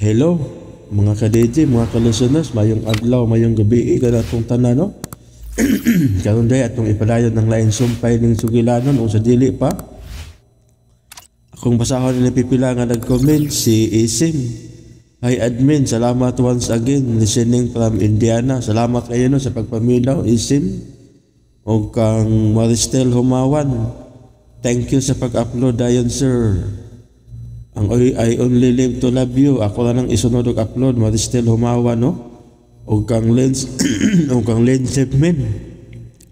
Hello, mga ka-DJ, mga ka-listeners, mayong adlaw, mayong gabi, ka itong tanan, no? Karon day atong ipadayon ng lain sumpay ning sugilanon o sa dili pa. Akong basahon nila pipila nga nag-comment si Isim. Hi admin, salamat once again listening from Indiana. Salamat kayo no sa pagpaminaw Isim. O kang Maristel Humawan. Thank you sa pag-upload dayon sir. Ang I only live to love you. Ako lang ang isunod og upload Maristel Humawan no. O kang Lens o kang Lens Shipman.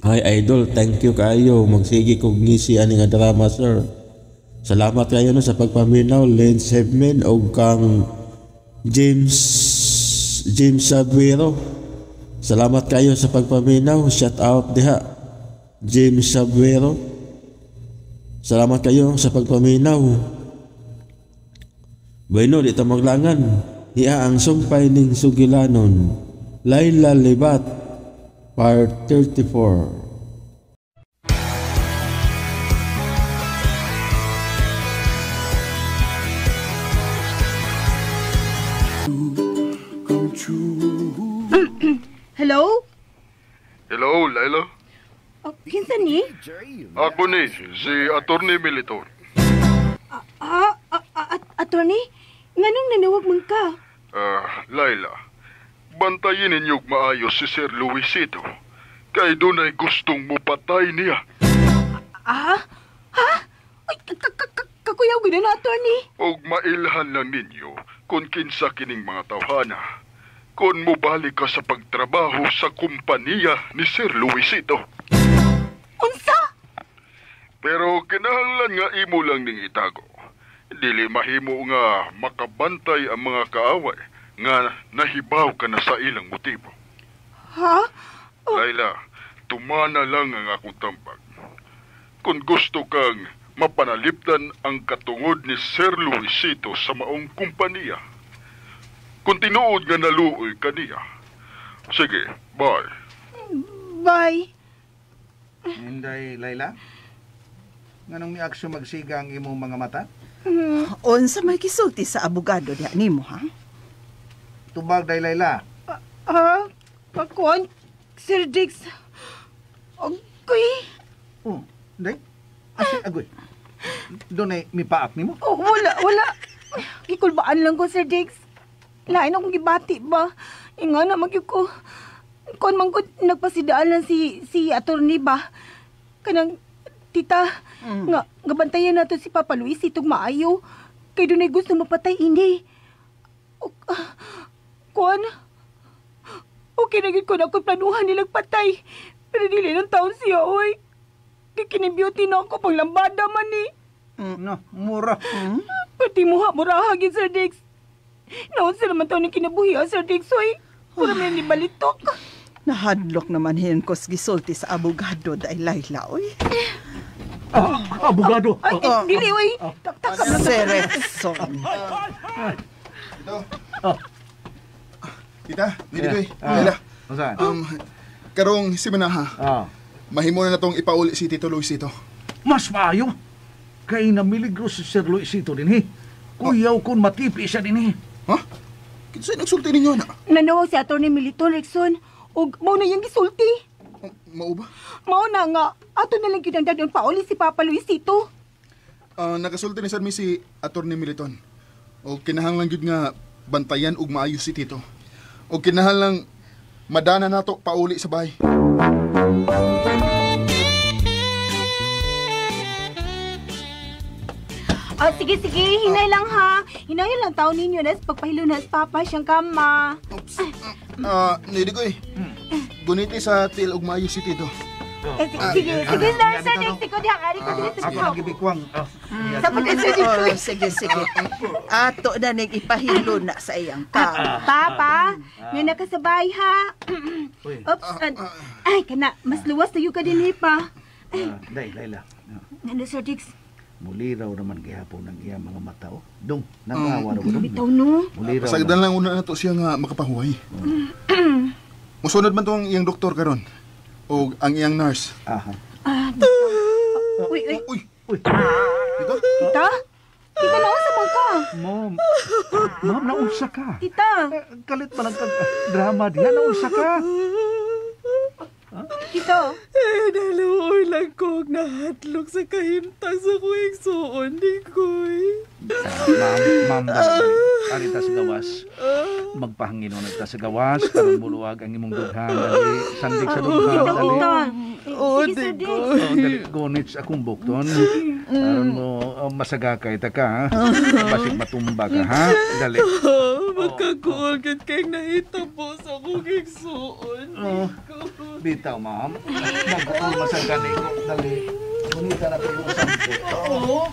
Hi idol, thank you kayo. Magsige kog ngisi ani nga drama sir. Salamat kayo no sa pagpaminaw Lens Shipman o kang James Sabuero. Salamat kayo sa pagpaminaw. Shout out diha James Sabuero. Salamat kayo sa pagpaminaw. Bueno, di ta maglangan. Iya ang sumpay ning sugilanon. Laila Libat, Part 34. Hello? Hello, Laila. Kinsa ni? Ako ni, si Atty. Militon. Attorney? Nganong nanawag man ka? Laila, bantayin ninyog maayos si Sir Luisito. Kay dunay gustong mupatay niya. Ha? Ay, kakuyaw gina na, attorney. Og mailhan lang ninyo kung kinsa kining mga tawhana. Kung mubalik ka sa pagtrabaho sa kumpanya ni Sir Luisito. Unsa? Pero kinahanglan nga imo lang ning itago. Dili mahimo nga makabantay ang mga kaaway nga nahibaw ka na sa ilang motibo. Ha? Laila, tumana lang ang akong tambag. Kung gusto kang mapanalipdan ang katungod ni Sir Luisito sa maong kumpanya, kung tinuod nga naluoy kaniya. Sige, bye. Bye. Hinday, Laila? Nganong mi aksyon magsiga ang imong mga mata? Unsa may kisulti sa abogado diha nimo ha? Tubag day, Laila. Pakuan, Sir Dix. Okay. Oh, day? Asin agoy. Doon ay mipaak nimo? Oh, wala. Ikulbaan lang ko, Sir Dix. Lain akong gibati ba? Inga na magyug ko. Kung man ko nagpasidaan lang si attorney ba? Kanang tita, nga bantayan nato si Papa Luis itong maayo. Kay doon ay gusto mapatay ini. Kuan? Okay na ko na ako planuhan nilang patay. Pero dili ng taon siya, oy. Kikinibeauty na ako pang lambada man ni. No, mura. Pati murahagin, Sir Dix. Naon sila man taon ng kinabuhi, Sir Dix, oy. Pura may ni balitok. Nahadlok naman hinkos gisulti sa abogado dahil Laila oy. Abogado. Ay, dili, oy. Takam lang. Sereson. Tita, dili ko Laila. Karong si Manaha. Mahimo na natong ipauli si Tito Luisito. Mas maayo. Kay namiligro si Sir Luisito din Kuyaw kun matipi siya din Ha? Kinsay nagsulti ninyo na? Nanawag si Atty. Militon Rexon. Og mao na yung gisulti. Mao ba? Mao na nga. Ato na lang kinangdag ng pauli si Papa Luisito. Nagasulti ni Sarmi si Atty. Militon. O kinahanglan gyud nga bantayan ug maayos si Tito. O kinahanglan madana nato pauli sa bahay. Sige, hinay lang ha. Hinay lang taon ninyo na pagpahilo na sa Papa siyang kama. Oops. Nidi ko Guniti sa til ug maayos si Tito. Sige, Sir Dix. Tiko diha, ari ko dili sa Ako nagibikwang. Sige. Ato na ning ipahilo na sa iyang kama. Papa, nga nakasabay ha. Oops. Ay, kana, mas luwas tayo ka din pa. Day, Laila. Ano, Sir Dix? Muliraw naman gihapon ng iyang mga mata. Dong, nagawa na ko dong. Bitaw no. Muliraw. Pasagdan lang una nato siya nga makapahuway. Musunod man tong iyang doktor karon. O ang iyang nurse. Aha. Uy. Uy. Uy. Tita? Tita? Tita na sa man ka? Ma'am. Ma'am, naunsa ka. Tita, Kalit pa lang kag drama diha, naunsa ka. tita. Naluoy lang ko og nahatlok sa kahimtang sa kuwing suon ni Koy. Ma'am, ari ta sa gawas. Magpahanginon ta sa gawas karon buluwag ang imong dughan dali sandig sa dughan Tita, dali. tita. Oh, Sige, Sir di Diggs. ko. Dali gonits akong bukton. Aron mo masagakay ta ka ha. Basig matumba ka ha. Dali. Magkakuol gid kay nahitabo sa kuwing suon ni Koy. Bitaw, ma'am. Nag-uul masagani ko. Dali. Gunita na kayo sa sampo.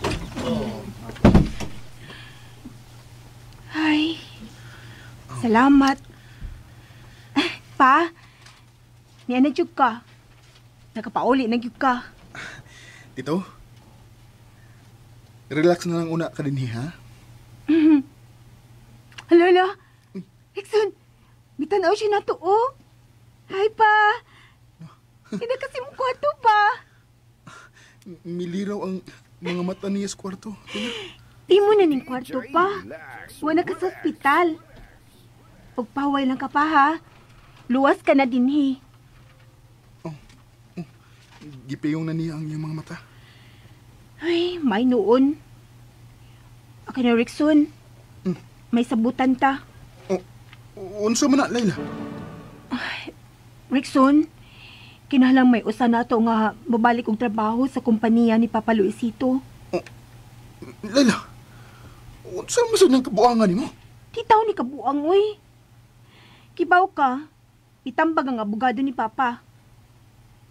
Ay, salamat. Pa, niya na jud ka. Nakapauli na jud ka. Tito, relax na lang una ka din, ha? Hala, Rickson, bitanaw siya na to, oh. Hi, pa. Hindi kasi mong kwarto, pa. Miliraw ang mga mata niya sa kwarto. Di mo na ning kwarto, pa. Wala ka sa ospital. Pagpaway lang ka pa, ha. Luwas ka na din, he. Gipiyong na niya ang iyang mga mata. Ay, may noon. Ako na, Rickson. May sabutan ta. Unsa man na, Layla? Rickson, kinahanglan may usa nato nga mabalik og trabaho sa kompanya ni Papa Luisito. Layla, unsa masad ng kabuangan nimo? Titaw ni kabuang, oy. Kibaw ka, itambag ang abogado ni Papa.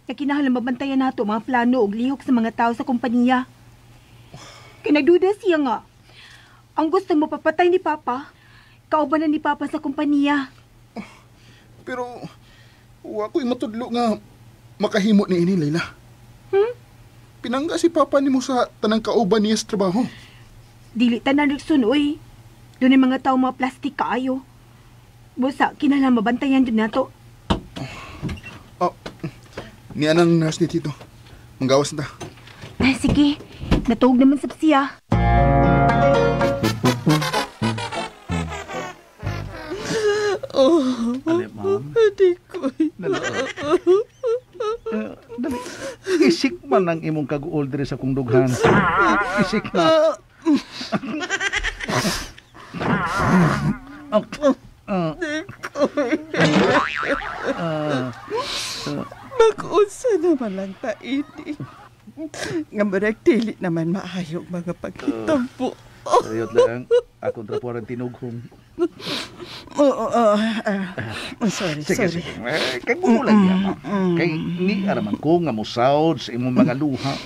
Kaya kinahanglan mabantayan nato mga plano og lihok sa mga tao sa kompanya. Kaya nagduda siya nga. Ang gusto mo papatay ni Papa, kaubanan ni Papa sa kompanya. Pero, wa ko'y matudlo nga makahimo ni ini, Layla. Pinangga si Papa nimo sa tanang kauban niya sa trabaho. Dili tanan, Rickson, oy. Doon ay mga tao mga plastic kaayo. Busa, kinahanglan mabantayan din nato. Ni anang nurse ni Tito. Manggawas na ta. Sige, natuog naman sa siya. Dali, ma'am. Di Koy. Dali. Dali. Isik man ang imong kag-uol diri sa kong dughan. Isik na. Mag-unsa naman lang ta ini. Nga marag dili naman maayong mga pagkitampo. Sayot lang. Akong trapuan ang tinughong. Sorry. Sige. Kay bulan niya, ma'am. Kay ni araman ko nga musawd sa imong mga luha.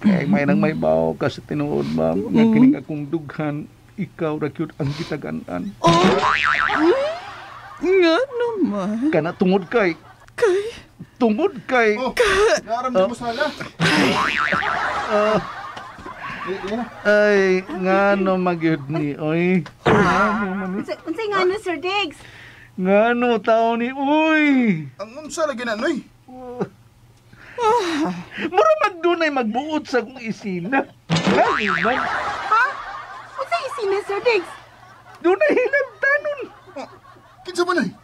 Kay may nang may bawo ka sa tinuod, ma'am. Nga kining akong dughan, ikaw ra gyud ang gitagan-an. Nga naman. Kana tungod kay tungod kay Naramdaman mo sala. ay ngano magyud ni oy. Unsay nga no, Sir Diggs? Ngano taon ni uy. Ang unsa lagi na, Noy? Mura magdunay magbuot sa kong isina. Lagi man. Ha? Unsay isina, Sir Diggs? Dunay hinabtanon. Kinsa man, Noy?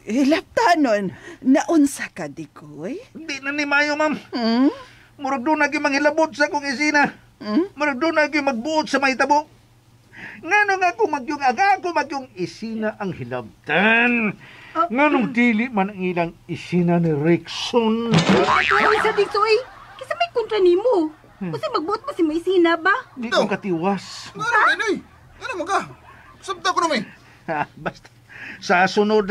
Hilaptanon, naunsa ka di Koy? Di na ni mayo, ma'am. Murag doon naging manghilabot sa kong isina. Murag doon naging magbuot sa may tabo. Ngano nga kung ako magyong isina ang hilabtan. Nganong dili man ang ilang isina ni Rickson. Ay, Sir Diggs, oy. Kisa may kontra nimo. Unsay magbuot pa si may isina ba? Di ko katiwas. Nga na, Noy. Ano mo ka? Sabta ko naman. Basta. Sa sunod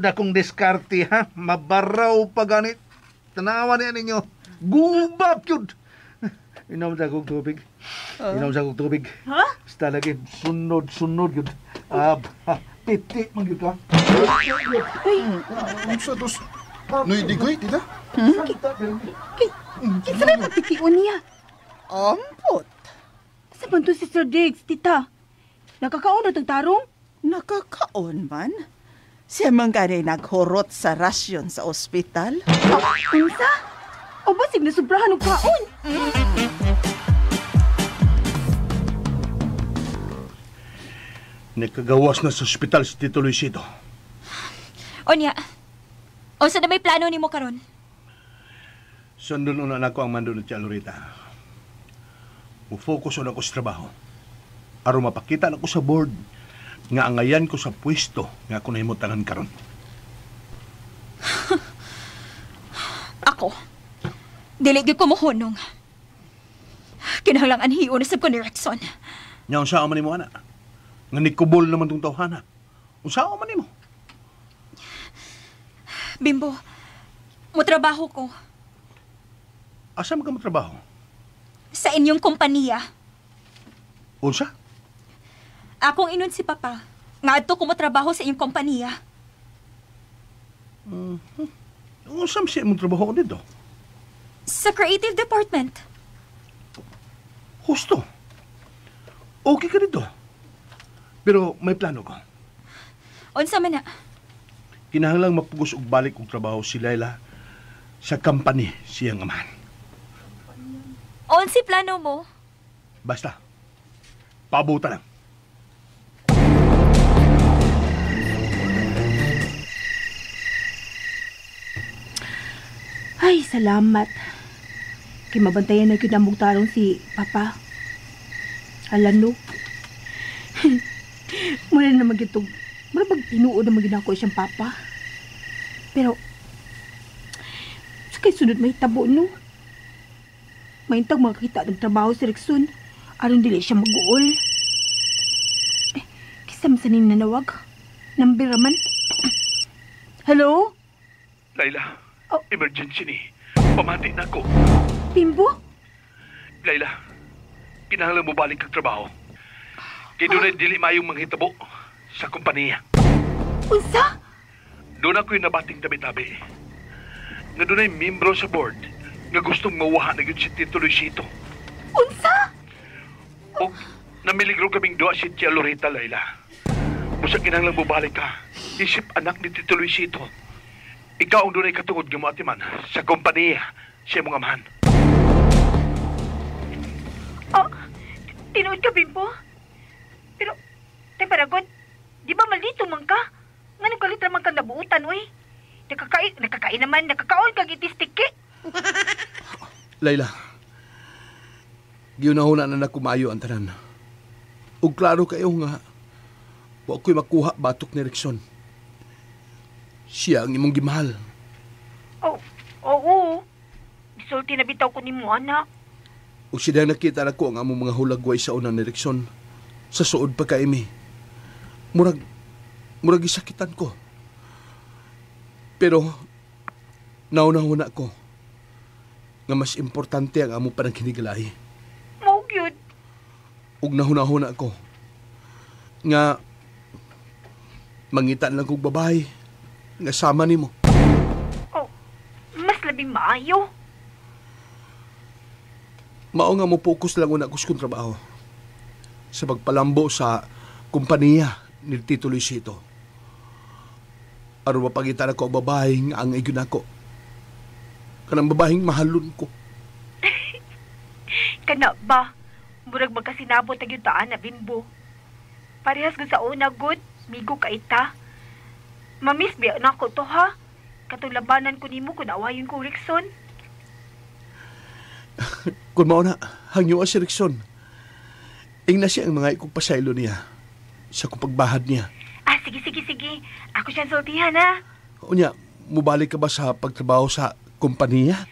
na kong diskarte, ha? Mabaraw pa ganit. Tanawa niya ninyo. Gubap yun. Inom sa kong tubig. Ha? Basta lagi, sunod yun. Piti, magyud ka. Unsa tos? Noy, digoy, tita? Kinsa may pagtitiun niya? Ampot. Sa man to si Sir Diggs, tita? Nakakaon na itong tarong? Nakakaon man. Siya man gani naghurot sa rasyon sa ospital. Unsa? O ba, sige na sobrahan ng kaon? Nakagawas na sa ospital si Tito Luisito. Onya, unsa na may plano nimo karon? Sundon una na ko ang mando ni Tia Lorita. Mufocus na ko sa trabaho. Aron mapakita na ko sa board nga angayan ko sa pwesto nga ako nahimutanan karon. Ako, dili gyud ko mohunong. Kinahanglan anhiyo na sab ko ni Rexon. Nya unsa man nimo ana? Nga nikubol naman tong tawhana. Unsa man nimo? Bimbo, motrabaho ko Asa man ka matrabaho? sa inyong kompanya. Unsa? Akong inon si Papa nga adto ko motrabaho sa inyong kompanya. Unsa man siya mong trabaho ko dito? Sa creative department. Husto. Okay ka dito. Pero may plano ko. Unsa man na? Kinahanglang mapugos og balik og trabaho si Laila sa company siyang amahan. Unsi plano mo? Basta, pabuta lang. Ay, salamat. Kay mabantayan na yun ang mugtarong si Papa. Alam no? Muna na magitog. Muna magtinuod na maginako siyang Papa. Pero, sa kay sunod may tabo no? Maintag makakita ng trabaho si Rexon. Aron dili siya mag-uol. Kisam sa ning nanawag. Number raman. Hello? Laila, Oh. emergency ni. Pamati na ako. Bimbo? Laila, kinahanglan mo balik kag trabaho. Kay doon ay dili mayong manghitabo sa kompanya. Unsa? Doon ako'y nabating tabi-tabi. Nga doon ay membro sa board nga gustong mawahan na yun si Tito Luisito. Unsa? O namiligro kaming doa si Tia Lorita, Laila. Musa kinahanglan mo balik ka. Isip anak ni Tito Luisito. Ikaw ang doon ay katungod ng mga atiman sa kompanya siya mong amahan. Oh, tinuod ka, Bimbo? Pero, tay Paragon, di ba malito man ka? Nga kalit naman kang nabuutan, wey? Nakakain naman, nakakaon kag itistiki. Laila, giunahuna na kumayo ang tanan. Ug klaro kayo nga, wa ko'y makuha batok ni Rexon. Siya ang imong gimahal. Oh, oo. Isulti na bitaw ko ni mo, anak. Ug siya nakita na ko ang among mga hulagway sa unang ni Rexon. Sa suod pa kaimi. Murag isakitan ko. Pero, naunahuna ko nga mas importante ang among panagkinigalahi. Mau gyud. Ug nahuna-huna ko nga mangitan lang kong babae nga sama nimo. Oh, mas labing maayo. Mao nga mo focus lang una kus kong trabaho sa pagpalambo sa kompanya ni Tito Luisito. Aron mapangitan ako ang babae nga ang igun ako. Kanang babaeng mahalon ko. Kana ba? Murag magkasinabot ang yutaan na, Bimbo. Parehas gud sa una, good. Migo ka ita. Mamis biya na ko to, ha? Katong labanan ko nimo kung awayon ko, Rexon. Kung mao na, hangyo si Rexon. Ing na siya ang mga ikong pasaylo niya sa kong pagbahad niya. Ah, sige. Ako siyang sultihan, ha? Unya, mubalik ka ba sa pagtrabaho sa kompanya?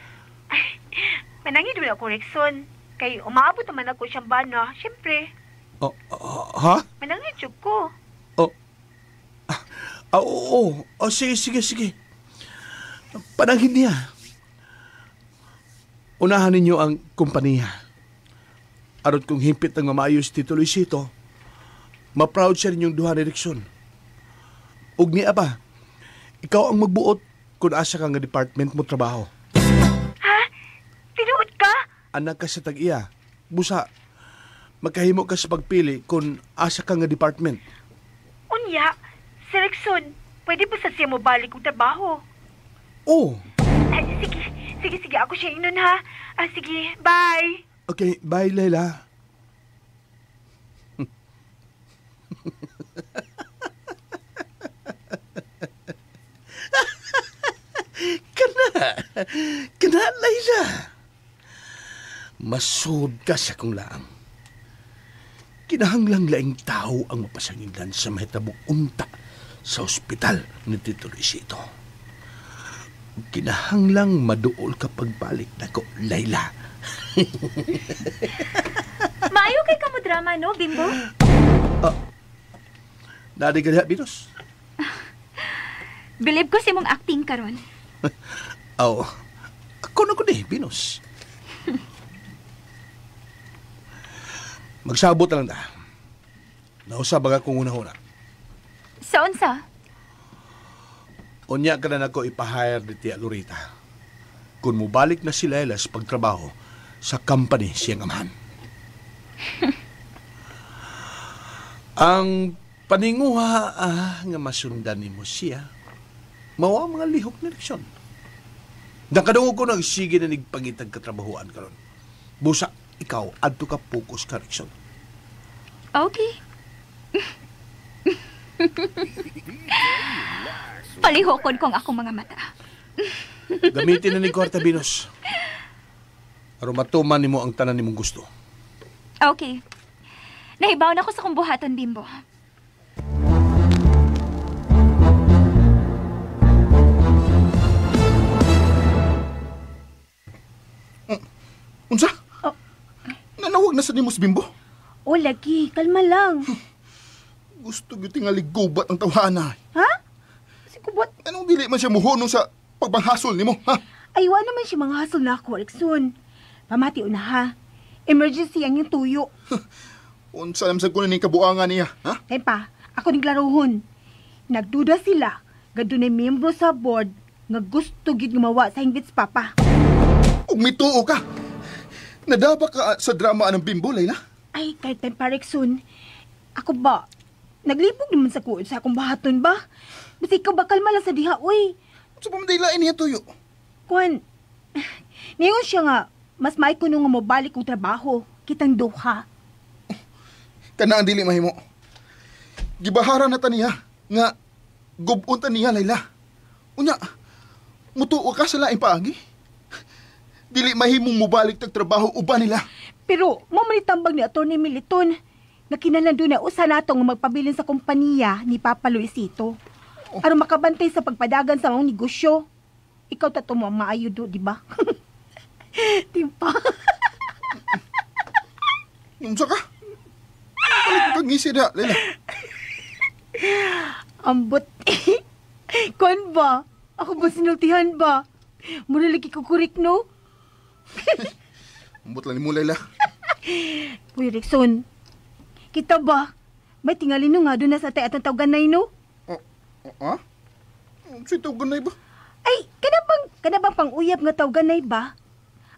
Manangin doon ako, Rexon. Kay umaabot naman ako siyang bana. Siyempre, Ha? manangin siya ko. Oo. Sige. Pananghin niya. Unahan ninyo ang kompanya. Aron kung himpit ng mamayos Tito Luisito, ma-proud siya ninyong duha ni Rexon. Ug niya ba, ikaw ang magbuot kung asa ka nga department mo trabaho. Ha? Tinuod ka? Anak ka sa tag-iya. Busa, magkahimo ka sa pagpili kung asa ka nga department. Unya, si Rexon, pwede ba sa siya mo balik kong trabaho? Oh, Ay, sige, ako siya inon, ha? Ah, sige, bye. okay. Bye, Layla. Kana, Layla. Masud ka sa kong laang. Kinahanglang laing tao ang mapasangilan sa mahitabong unta sa ospital ni Tito Luisito. Kinahanglang maduol ka pagbalik na ko, Layla. Maayo kay kamo drama, no, Bimbo? Nadi ka diha, Binos? Believe ko si mong acting karon. Oo. Ako na ko di, Binos. Magsabot na lang na. Nausabag akong una-una. Sa unsa? Unya ka na nako ipahire ni Tia Lorita. Kung mubalik na si Layla sa pagtrabaho sa company siyang amahan. Ang paninguha nga masundan ni mo siya, mawa mga lihok ni leksyon. Nakadungog ko nagsige na nigpangitag katrabahoan karon. Busa, ikaw, adto ka focus ka leksyon. Okay. Palihokon ko ang akong mga mata. Gamitin na ni Kwarta, Binos. Aron matuman nimo ang tanan nimong gusto. Okay. Nahibaw na ko sa kong buhaton, Bimbo. Unsa? Oh. Nanawag na sa nimos Bimbo. O, lagi. Kalma lang. Gusto gyud tingali gubat ang tawhana. Ha? Si Kubot. Anong dili man siya muhunong sa pagbanghasol nimo, ha? Aywa naman siya mga hasol na ako, Rickson. Pamati una ha. Emergency ang yung tuyo. Unsa naman sa kuno ning kabuangan niya, ha? Kaya pa, ako naglaruhon. Nagduda sila. Gado na miyembro sa board nga gusto gid gumawa sa hingit sa papa. Ug mituo ka. Nadaba ka sa drama ng Bimbo, Layla? Ay, kahit pa, Rickson. Ako ba? Naglibog naman sa kuod sa akong bahaton ba? Basta ikaw ba kalma lang sa diha, uy. Sa pamadilain niya tuyo. Kuan, niyon siya nga, mas may kuno nga mabalik kong trabaho. Kitang duha. Kana ang dili mahimo. Gibahara na ta niya nga gubon ta niya, Layla. Unya, mutuo ka sa laing paagi. Dili mahimong mubalik tag trabaho uban nila. Pero, mamanitambag ni Atty. Militon na kinalando na usa natong magpabilin sa kompanya ni Papa Luisito. Aron makabantay sa pagpadagan sa mga negosyo. Ikaw tato mo ang maayudo, di ba? Di ba? Unsa ka? Balik kang ngisi na, Layla. Ambot. Kuan ba? Ako ba sinultihan ba? Muna lagi ko kurik, no? Ambot lang ni mo, Layla. Uy, Rickson. Kita ba? May tingalin no nga doon na sa tay atong tawganay, no? Ha? Si tawganay ba? Ay, kada bang pang-uyab nga tawganay ba?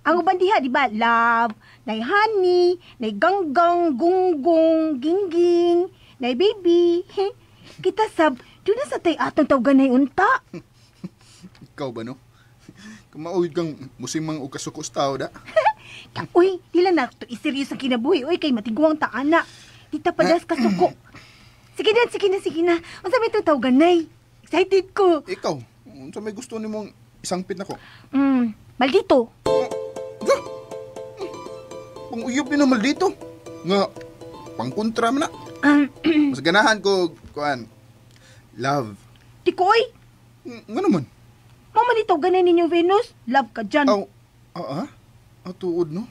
Ang uban diha, di ba? Love, nay honey, nay ganggang, gunggong, gingging, nay baby. Kita sab, doon na sa tay atong tawganay unta. Ikaw ba, no? Kumauyod kang musimang o kasukos tao, da? Uy, dila na to iserious ang kinabuhi. Uy, kay matiguang taana. Dita padas kasuko. Sige na. Unsa may itong tawganay? Excited ko. Ikaw, unsa may gusto ni mong isangpit na ko? Maldito. Pang-uyog ni na maldito. Nga, pang-kontra man na. Mas ganahan ko, kuan, love. Tikoy, Nga naman. mama ni tawganay ninyo Venus. Love ka dyan. Tuod, no?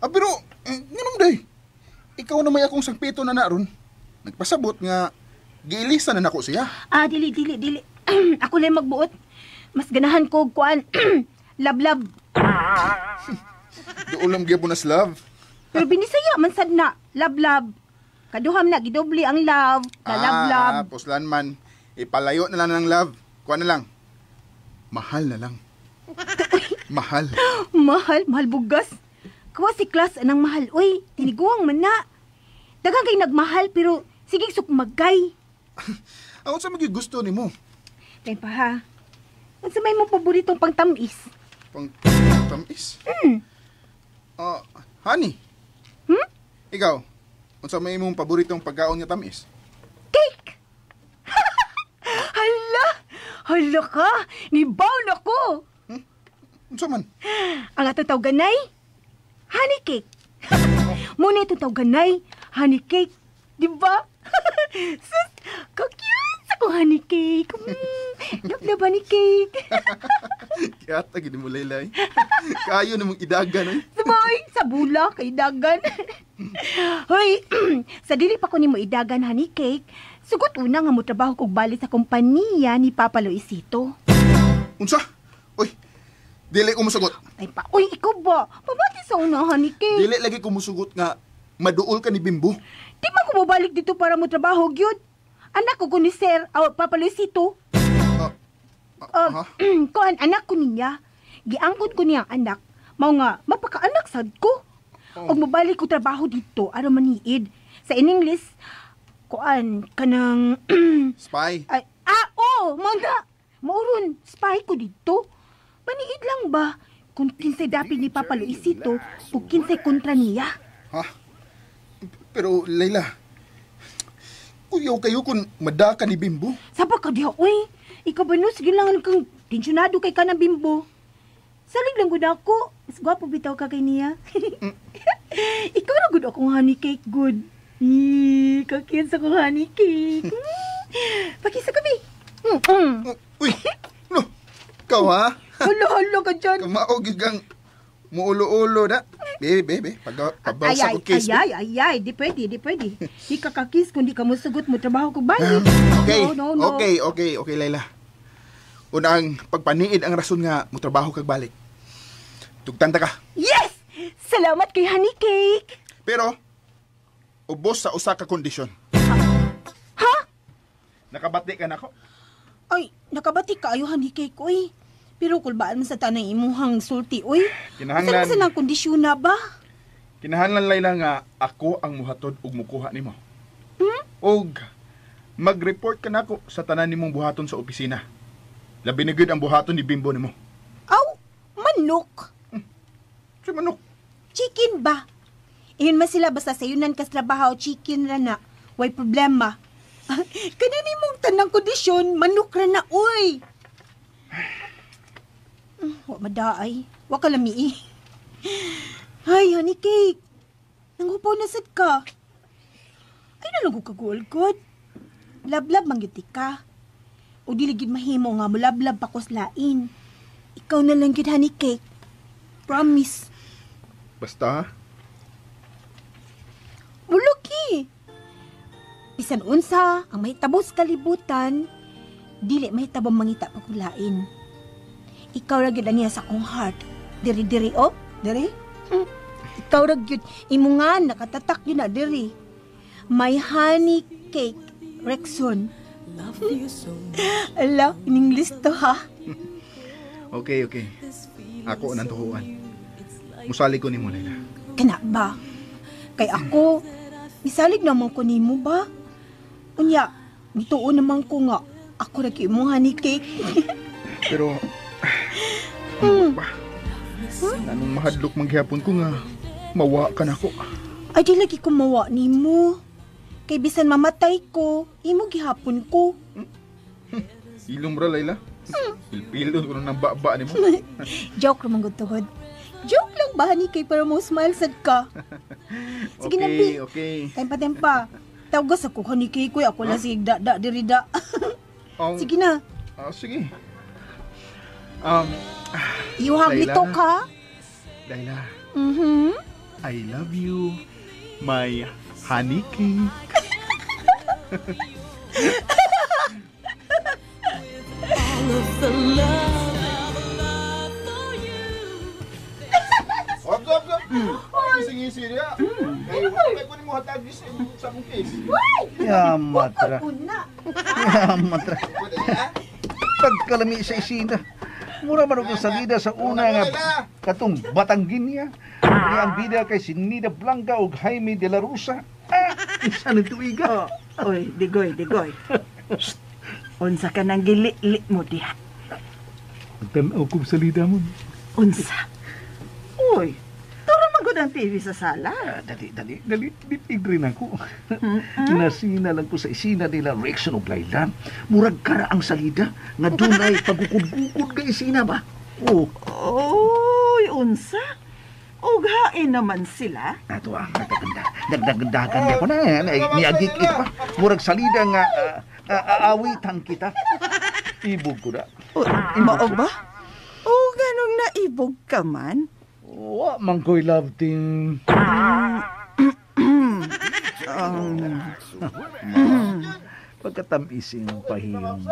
Pero, nga naman day. Ikaw na may akong sangpito na naron. Nagpasabot nga, giilisa na nako siya. Dili. Ako lang magbuot. Mas ganahan ko, kuan, love. Duulam gyapon nas love. Pero binisaya man sad na, love. Kaduham na, gidobli ang love, na love. Puslan man. Ipalayo na lang ng love. Kuha na lang. Mahal na lang. Mahal. Mahal bugas. Kawa si Klas anang mahal. Uy, tiniguang man na. Daghang kay nagmahal, pero sige sukmagay. Ako sa gusto ni mo. Kaya pa ha, ang sa may mong paboritong pangtamis. Pang-tamis? Honey. Ikaw, unsa may imong paboritong pagkaon nga tamis? Cake! Hala ka! Nibaw na ko! Unsa man? Ang atong tawganay, honey cake. Muna itong tawganay, honey cake. Di ba? Sus, ka-cute sa kong honey cake. Love honey cake. Kaya gini mo, Laylay. Kayo namang idagan, eh. Sabay, sa bula, kay dagan. Hoy, sa dili pa ko ni mo idagan honey cake, sugot una nga mo trabaho kog bali sa kompanya ni Papa Luisito. Unsa? Uy, dili ko musugot. Ay pa, uy, ikaw ba? Pabati sa una honey cake. Dili lagi ko musugot nga maduol ka ni Bimbo. Di man ko mabalik dito para mo trabaho, gyud. Anak ko ni Sir, Papa Luisito. Ha? Kuan, anak ko niya. Giangkot ko niyang anak. Mao nga, mapaka-anak sad ko. Og mabalik ko trabaho dito, aron maniid. Sa in English, kuan, kanang... Spy. Ay, mga! Mauron, spy ko dito. Maniid lang ba? Kung kinsay dapit ni Papa Luisito, o kinsay kontra niya. Ha? Pero, Layla, kuyaw kayo kung madaka ni Bimbo. Sapa ka diha, uy. Ikaw ba no, sige lang kang tensyonado kay ka ng Bimbo. Salig lang gud ako. Mas gwapo bitaw ka kay niya. Ikaw na gud akong honey cake, good. Kakit sa kong honey cake. Pakisa kami. Uy, no, ikaw ha? Halo-halo ka dyan. Kamaog kang muulo-ulo na. Bebe, pabawsa ko kiss. Ay, di pwede. Di ka kakis kung di ka musugot mo trabaho ko bali. No. Okay, Layla. Unang pagpaniid ang rason nga mo trabaho kag balik. Tugtanta ka. Yes! Salamat kay honey cake. Pero, ubos sa usa ka kondisyon. Ha? Nakabati ka na ko? Ay, nakabati ka ayo honey cake, uy. Pero kulbaan man sa tanang imuhang sulti, uy. Kinahanglan. Saan ang kondisyon na ba? Kinahanglan, Layla, nga ako ang muhatod ug mukuha nimo. Og mag-report ka nako sa tanan nimong buhaton sa opisina. Labi na gud ang buhaton ni Bimbo nimo. Aw, manok. Si manok. Chicken ba? Iyon man sila basta sa yunan kas trabaho, chicken ra na. Way problema. Kanani mong tanang kondisyon, manok ra na, uy. Wa madaay. Wa ka lami. Ay, honey cake. Nangupaw na sad ka. Ay, nalago ka gulgod. Lablab mangyuti ka. O diligid mahimo nga mulablab pa kuslain. Ikaw na lang gid honey cake. Promise. Basta, Muluki. Bisan unsa ang mahitabo sa kalibutan, dili mahitabo mangita pagkulain. Ikaw ra gyud niya sa akong heart. Diri oh, diri. Ikaw ra gyud imo nga nakatatak yun na diri. My honey cake, Rexon. Love you so much. Ala, in English to ha. okay. Ako nang tuhuan. Musali ko nimo, Layla. Kana ba? Kay ako, misalig naman ko nimo ba? Unya, bituon naman ko nga, ako ra kay imong honey cake. Pero, ba? Anong mahadlok manghihapon ko nga, mawa ka na ko. Ay, di lagi ko mawa nimo. Kay bisan mamatay ko, imo gihapon ko. Ilom ra, Layla. Pilpilon ko nang baba ni mo. Joke naman gud tuhod. Joke lang ba, honey cake, para mo smile sad ka. Sige na, Bi. Okay. Tempa. Tawgas ako, honey cake, kuy. Ako lang si da dirida. Sige na. Sige. You have me Layla. talk, ha? Layla, Mm-hmm. I love you, my honey cake. Ngisi-ngisi dia. Kaya wala ko ni mo hatag sa mong case. Yamatra. Yamatra. Pagkalami sa isina. Mura man ako salida sa una nga katong Batanggin niya. Ni ang bida kay si Nida Blanca ug Jaime de la Rosa. Isa na tuiga. Oy, digoy. Unsa ka nang gili-li mo diha? Tanaw ko salida mo. Unsa? Uy, turo magod ang TV sa sala. Dali, bitigrin ako. Nasina lang ko sa isina nila Rexon ug Layla. Murag kara ang salida nga dunay pagukod-gukod kay isina ba? Oh. unsa? Ughain naman sila. Ato ang nagdagandagan niya ko na. Niagik pa. Murag salida nga aawitan kita. Ibog ko na. Mao ba? O ganong naibog ka man? Wa man ko'y love team. Pagkatamising pahiyong.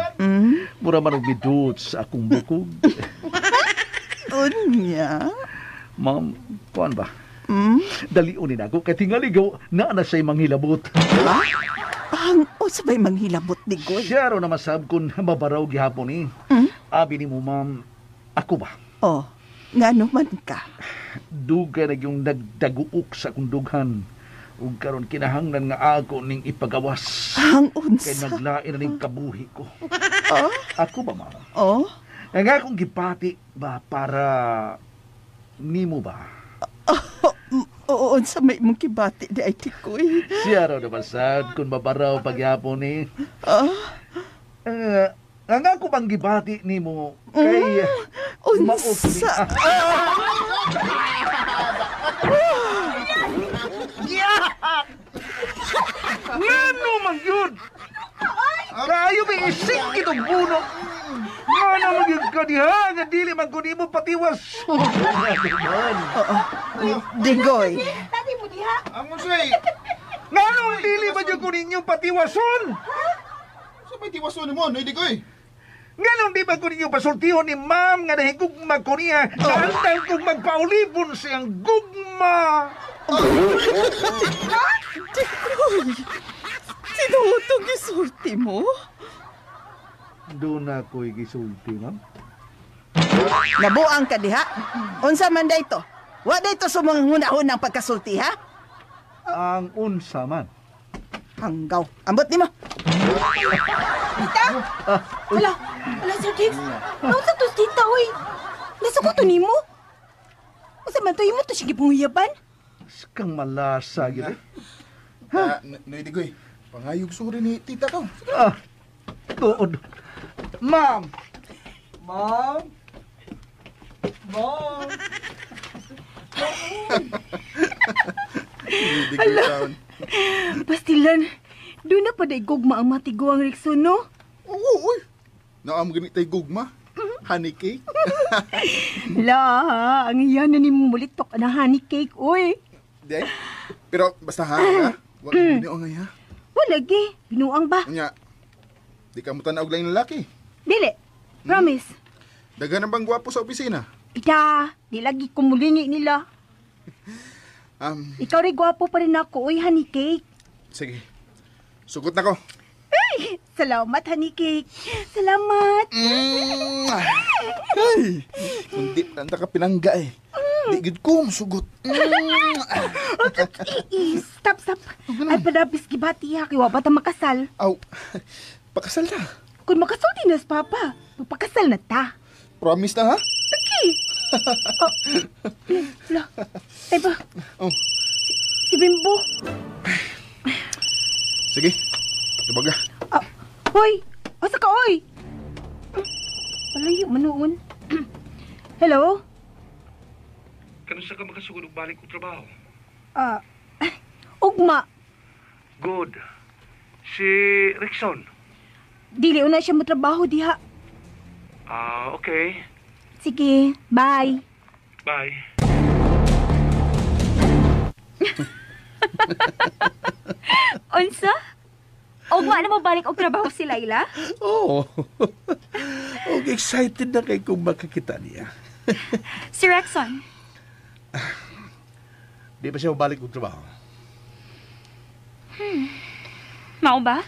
Mura man og bidot sa akong bukog. Unya? Ma'am, kuan ba? Daliunin ako kay tingaligaw na siya'y manghilabot. Ang sabay manghilabot ni Goy. Siya ro na masab kung mabaraw gihapon ni. Abi ni mo, ma'am, ako ba? Oh, nga naman ka. Dugay na yung nagdaguok sa akong dughan. Ug karon kinahanglan nga ako ning ipagawas. Ang Kay unsa? naglain na ning kabuhi ko. Oh? Ako ba, ma'am? Oh? Nga akong gipati ba para nimo ba? Oo, unsa may mong kibati di ay tikoy. Siya raw naman sad kung mabaraw pagyapon ni. Oh? Ang ako bang gibati nimo kay Unsa? Ngano man yun? Kayo may ising kitong puno. Ngano man yun ka diha nga dili man ko nimo patiwas. Digoy. Tati mo diha. Amon say, Ngano ang dili man yun ko ninyo patiwason? sa may tiwaso ni mo, hindi ko eh. Ngano di ba ko ninyo pasultihon ni ma'am nga nahigugma ko niya naantang kong magpaulipon siyang gugma. Digoy. Sinutong isulti mo? Doon ako'y gisulti, ma'am. Nabuang ka diha? Unsa man dayto? Wa dayto sumanghuna-hunang pagkasulti ha? Ang unsa man. Hanggaw. Ambot nimo. Hala, Sir Diggs. Nausa to tita, oy. Nasuko to nimo? Usa man to imo to sige punguyaban? Kang malasa, gila. Hindi ko eh. Pangayog suri ni tita ko. Tuod. Ma'am! Ma'am! Ma'am! Hindi ko sound. Pastilan, doon na pa day gugma ang matiguang Rickson, no? Oo, uy. Naam ganit tay gugma. Honey cake. La, ang iyan na ni mulitok na honey cake, oy. Di ay. Pero basta ha. Wag mo binio ngay ha. Lagi, binuang ba? Unya. Di ka mo tanaw lang ng lalaki. Dili, promise. Daghan bang gwapo sa opisina? Ida, di lagi kumulingi nila. Ikaw rin gwapo pa rin ako, oy, honey cake. Sige. Sugot na ko. Ay, salamat, honey cake. Salamat. Ay, hindi tanda ka pinangga eh. Di gid ko masugot. Stop. Ay, padapis gibati ha, kiwa bata makasal. Aw, pakasal na. Kung makasal din nas, Papa, magpakasal na ta. Promise na ha? Lagi. Wala. Ay ba? Oh. Si Bimbo. Sige. Tubaga. Hoy! Asa ka, oy? Palayo manoon. Hello? Kanusa ka makasugod og balik ko trabaho? Ugma. Good. Si Rickson. Dili una siya motrabaho diha. Okay. Sige, bye. Bye. Unsa? Ugma na mo balik og trabaho si Layla? Oo. Okay, excited na kay kung makakita niya. Si Rexon? Di ba siya mabalik ng trabaho? Mao ba?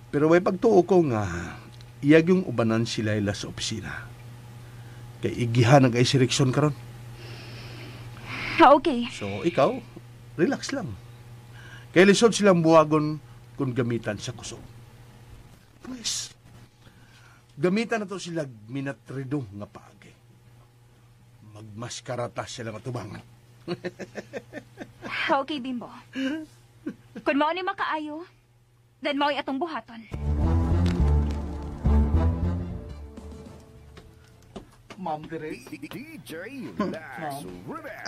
Pero may pagtuo ko nga, iyag yung ubanan si Layla sa opisina. Kay igihan ang kay si Rickson karon. Okay. So, ikaw, relax lang. Kay lisod silang buwagon kung gamitan sa kusog. Pues, gamitan na to sila minatrido nga paagi. Magmaskarata sila matubangan. Okay, Bimbo. Kung mao ni makaayo, then mao atong buhaton. Ma'am dire.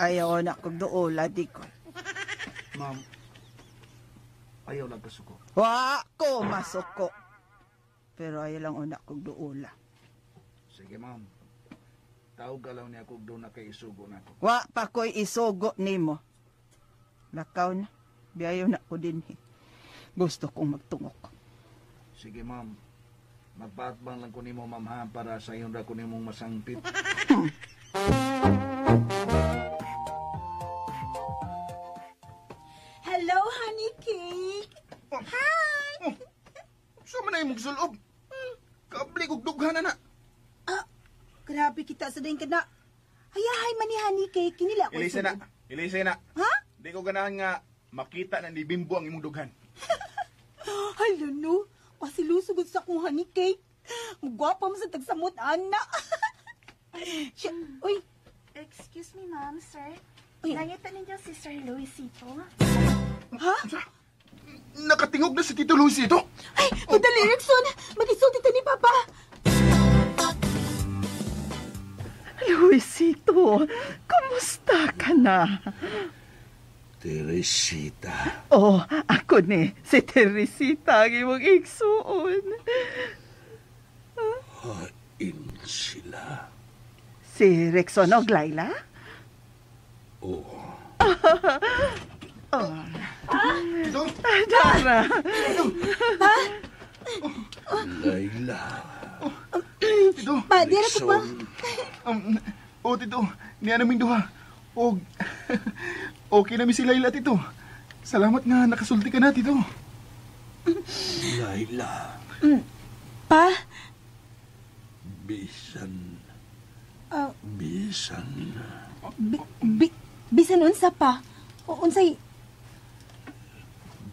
Ayaw na kong duula, di ko. Ma'am, ayaw lang kasuko. Wa ko masuko. Pero ayaw lang una kong duula. Sige, ma'am. Tawag ka lang niya kung doon na kay isugo na ako. Wa pa ko'y isugo nimo. Lakaw na. Biyayo na ko din. Gusto kong magtungok. Sige, ma'am. Magpaatbang lang ko nimo, ma'am, ha, para sa iyon ra ko nimong masangpit. Hello, honey cake. Hi. Sa man na yung magsulob? Kabli kong dughan na. Grabe kita sa din ka na. Hayahay man ni honey cake. Kinila ko. Ilisa na. Ha? Di ko ganahan nga makita na ni Bimbo ang imong dughan. Hala no. Kasi lusugod sa kong honey cake. Magwapa mo sa tagsamot, ana. Siya, uy. Excuse me, ma'am, sir. Uy. Nakita ninyo si Sir Luisito? Ha? Nakatingog na si Tito Luis ito. Ay, madali, Rickson. Mag-isulti ta ni Papa. Luisito, kumusta ka na? Teresita. Oh, ako ni, si Teresita ang imong igsuon. Hain sila. Si Rexon o Glayla? Oo. Tito, Dara. Layla. Tito. Pa, di na ko pa. Tito, niya naming duha. Okay na mi si Layla, Tito. Salamat nga nakasulti ka na, Tito. Layla. Pa? Bisan. Uh, Bisan. Bisan unsa pa? Unsay?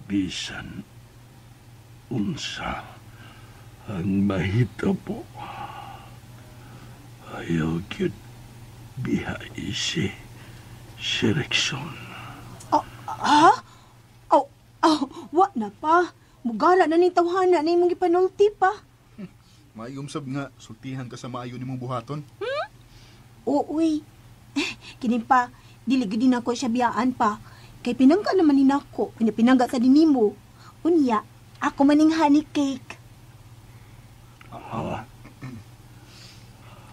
Bisan. Unsa. Ang mahitabo. Ayaw gyud biha isi. Si Rexon. Ha? Wa na pa. Mugara na ni tawhana na imong gipanulti pa. Mayom sab nga, sultihan ka sa maayo ni mong buhaton. Uy. Kini pa, dili gid na ko siya biyaan pa. Kay pinangga naman ni nako, pinangga sa dinimo. Unya, ako maning honey cake.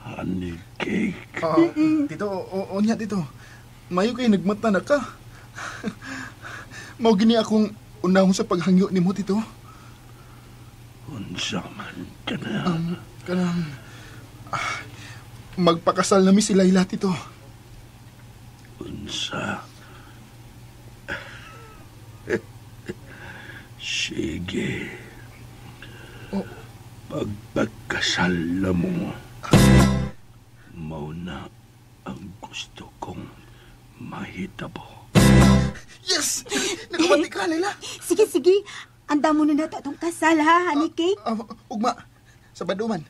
Honey cake. Tito, onya, Tito. Mayo kay nagmata na ka. Mao gini akong unahon sa paghangyo nimo, Tito. Unsa man ka na. Kanang magpakasal nami si Layla, Tito. Unsa. Sige. Pagpagkasal na mo. Mauna ang gusto kong mahitabo. Yes! Nagabati ka, Layla. Sige. Anda mo na nato itong kasal, ha, honey cake? Ugma, sa baduman.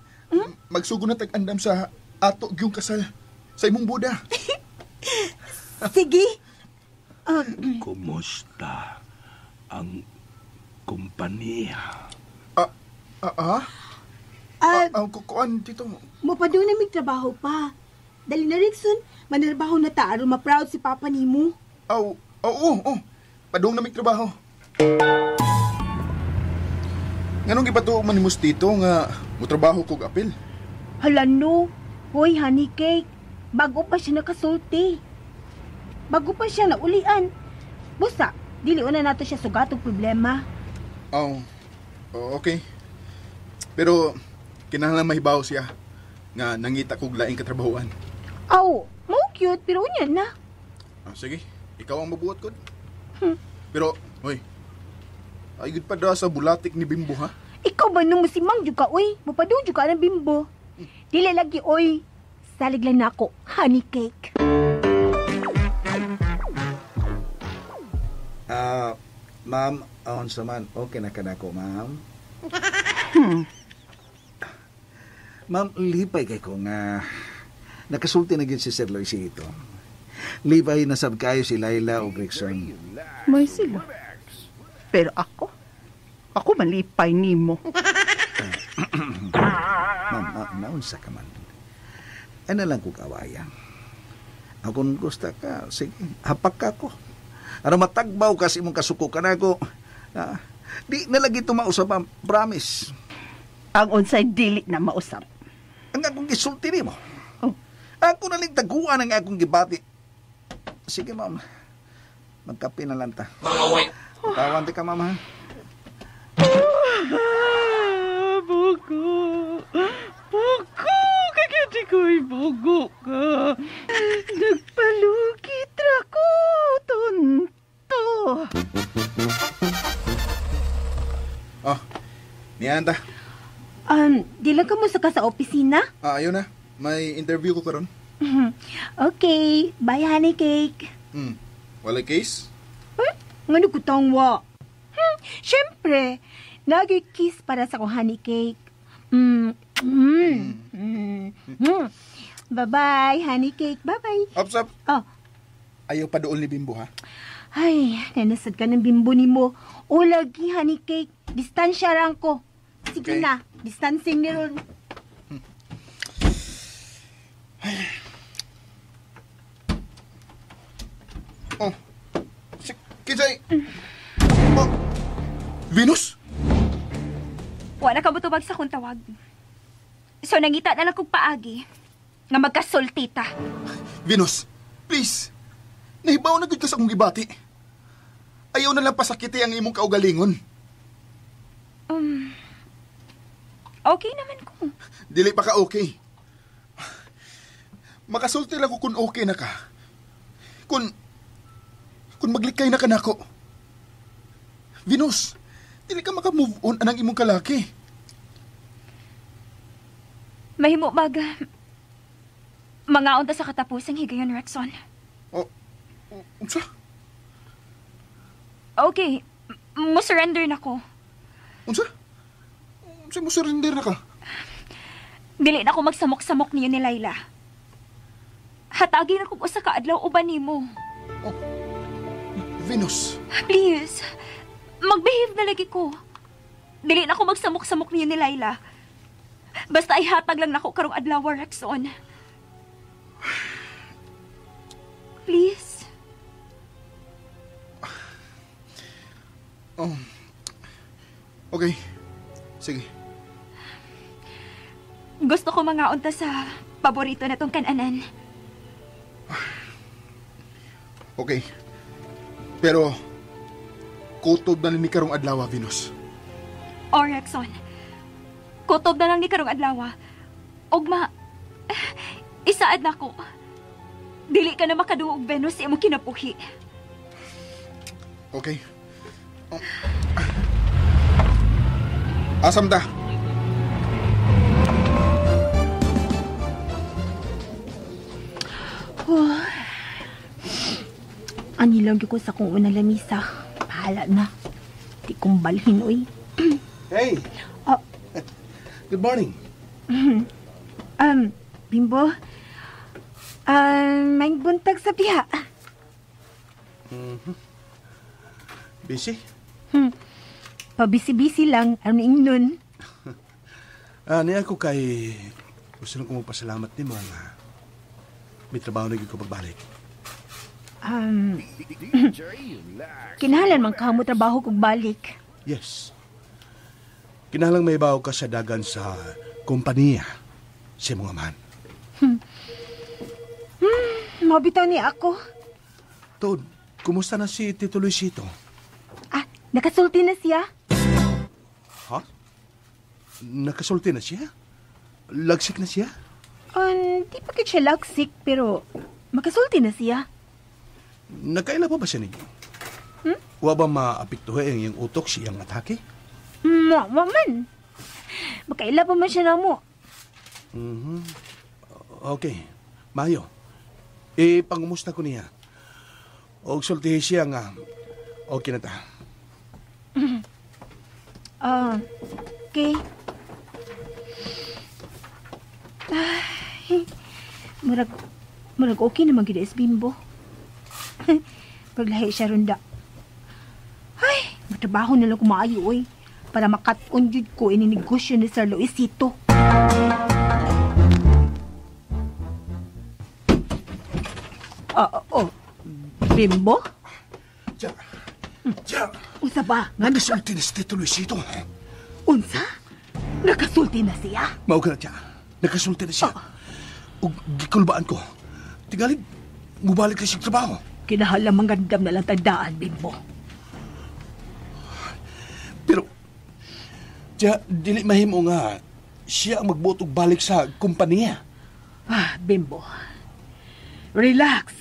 Magsugo na tag-andam sa ato gyung kasal sa imong buda. Sige. Kumusta ang kumpanya? Kukuan, Tito. Mapadung na may trabaho pa. Dali na, Rickson. Manarbaho na ta aron ma-proud si Papa nimo. Oo. Padung na may trabaho. Nganong gipatuo man nimos Tito nga mutrabaho kog apil? Hala no. Hoy, honey cake. Bago pa siya nakasulti. Bago pa siya naulian. Busa, dili una nato siya sugatong problema. Okay. Pero kinahanglan mahibaw siya nga nangita kog laing katrabahoan. Mo cute pero unya na. Sige, ikaw ang mabuhat ko. Pero, hoy, ay gud pa daw sa bulatik ni Bimbo, ha? Ikaw ba nung musimang jud ka, oy? Mupadung jud ka ng Bimbo. Dili lagi, oy. Salig lang na ako, honey cake. Ma'am, aon sa man, okay na ka na ko, ma'am? Ma'am, lipay kay ko nga nakasulti na gid si Sir Luisito. Lipay na sab kayo si Layla o Rickson. May sila. Pero ako malipay nimo. Ma'am, naunsa ka man. Ay na lang ko kawayang. Akong gusto ka, sige, hapak ka ko. Ano matagbaw kasi mong kasuko ka na ako. Di na lagi tumausap ang promise. Ang unsay dili na mausap. Ang akong gisulti ni mo. Oh. Ako na lang taguan ang akong gibati. Sige, ma'am. Magkape na lang ta. Tawan ka, ma'am, ha? Bugo. Bugo. Kagati ko'y bugo ka. Nagpalugit ra ko, tonto. Oh, niyan ta. Di lang ka mo saka sa opisina? Ayun na. May interview ko karon. Okay, bye honey cake. Walay case? Ngano ko tangwa? Syempre, nag-kiss para sa ko honey cake. Bye-bye, honey cake. Bye-bye. Ops, up. Oh. Ayaw pa doon ni Bimbo, ha? Ay, nanasad ka ng bimbo ni mo. O lagi, honey cake. Distansya lang ko. Sige Okay. na, distancing ni ron. Oh. Kinsay? Oh. Venus? Wala ka butubag sa kong tawag. So nangita na lang kong paagi nga magkasulti ta. Venus, please. Nahibaw na gud ka sa akong gibati. Ayaw na lang pasakiti ang imong kaugalingon. Okay naman ko. Dili pa ka okay. Makasulti lang ko kung okay na ka. Kung maglikay na ka nako. Venus, dili ka maka-move on anang imong kalaki. Mahimo baga. Mga unta sa katapusang higayon, Rexon. Unsa? Okay, mo surrender na ko. Unsa? Unsa mo surrender na ka? Dili na ako magsamok-samok niyo ni Layla. Hatagi na kong usa ka adlaw uban nimo. Venus. Please, magbehave na lagi ko. Dili na ako magsamok-samok niyo ni Layla. Basta ihatag lang nako karong adlaw, Rexon. Please. Oh. Okay. Sige. Gusto ko mga unta sa paborito na tong kananan. Okay. Pero, kutob na ni karong adlaw, Venus. O, Rexon. Kutob na lang ni karong adlaw. Ugma, isaad na ko. Dili ka na makaduog, Venus, sa imong kinapuhi. Okay. Asam ta. Anilang ko sa kong unang lamisa. Bahala na. Di kong balhin, oy. Hey! Oh. Good morning. Bimbo. May buntag sa piha. Busy? Pabisi-bisi lang. Ano ingnon? Niya ako kay... Gusto lang ko magpasalamat ni mo nga may trabaho na ko pagbalik. Kinahanglan man ka mo trabaho kog balik. Yes. Kinahanglang may bawo ka sa dagan sa kompanya si mga man. Mabitaw ni ako. Tod, kumusta na si Tito Luisito? Nakasulti na siya. Ha? Nakasulti na siya? Lagsik na siya? Di pa kit siya lagsik, pero makasulti na siya. Nakaila pa ba siya ninyo? Wa ba maapiktuhin ang iyong utok siyang atake? Man. Makaila pa man siya na mo. Okay. Mayo. Pangumusta ko niya. O sultihin siya nga. Okay na ta. Okay. Murag okay naman gina is Bimbo. Paglahi siya ronda. Ay, matrabaho na lang kumaayo, oy. Para makat-on jud ko ininegosyo ni Sir Luisito. Oh, Bimbo? Diya, Unsa ba? nagasulti na si Tito Luisito. Unsa? Nakasulti na siya? Mao ka na diya, nagasulti na siya. Ug gikulbaan ko. Tigalig, mubalik na siyang trabaho. Kinahalang manggandam na lang tandaan, Bimbo. Pero, diya, dili mahimo nga siya ang magbuot og balik sa kumpanya. Bimbo. Relax.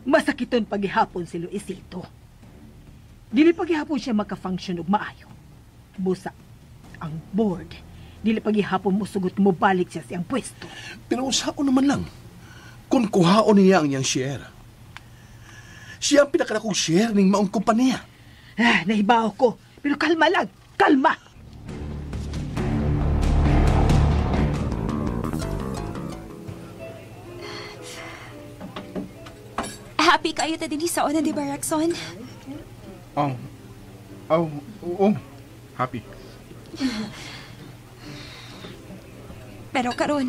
Masakiton paghihapon si Luisito. Dili paghihapon siya maka-function og maayo. Busa, ang board, dili paghihapon mo sugot mo balik siya siyang pwesto. Pero usaon naman lang, kung kuhaon niya ang iyang share. Siya ang pinakadakong share ng maong kumpanya. Nahibaw ko. Pero kalma lang. Kalma! Happy kayo ta din sa una, di ba, Rexon? Oo. Happy. Pero karon,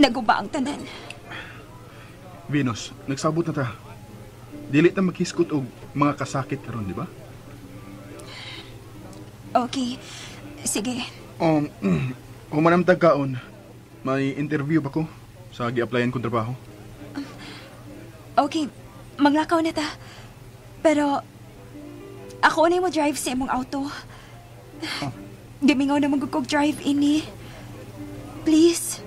naguba ang tanan. Venus, nagsabot na ta. Dili ta maghiskot og mga kasakit karon, di ba? Okay, sige. Humanam tagkaon. May interview ba ko sa gi-applyan kong trabaho? Okay, maglakaw na ta. Pero, ako na mo drive sa imong auto. Gimingaw na magugog drive ini. Please.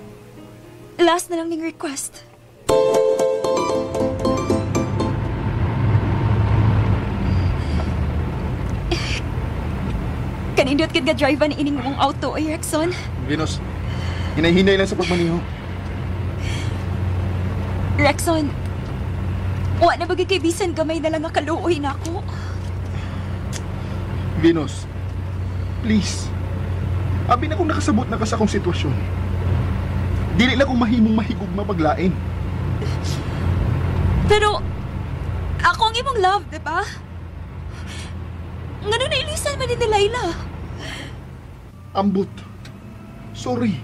Last na lang ning request. Kanindot kid ga drive na ining mong auto, ay Rexon. Venus, hinay-hinay lang sa pagmaniho. Rexon, wa na bagay kay bisan gamay na lang nga kaluoy na ako. Venus, please. Abi na kung nakasabot na ka sa akong sitwasyon. Dili na kung mahimong mahigog mapaglain. Pero, ako ang imong love, di ba? Ngano na ilisan man ni Laila? Ambot. Sorry.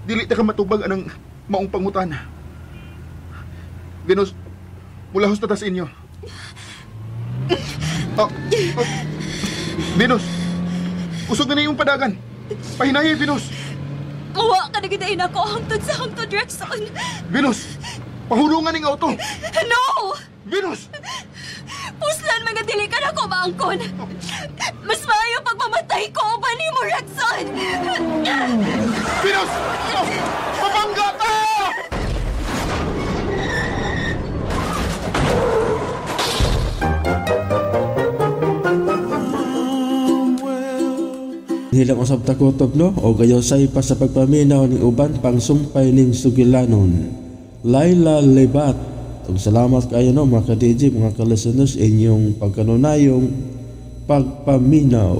Dili ta ka matubag anang maong pangutana. Venus, mula hos ta sa inyo. Venus, usog na yung padagan. Pahinayay, Venus. Uwa ka na gidain ako hangtod sa hangtod, Rexon. Venus, pahulungan ng auto. No! Venus! Puslan mga dili ka na ko maangkon. Mas maayo pagmamatay ko o bali mo, Rexon. Venus! Pabangga ka! Hilang usab takotob no o gayo say pa sa pagpaminaw ning uban pang sumpay ning sugilanon. Laila Lebat. Ug salamat kayo no mga ka-DJ, mga ka-listeners inyong pagkanunayong pagpaminaw.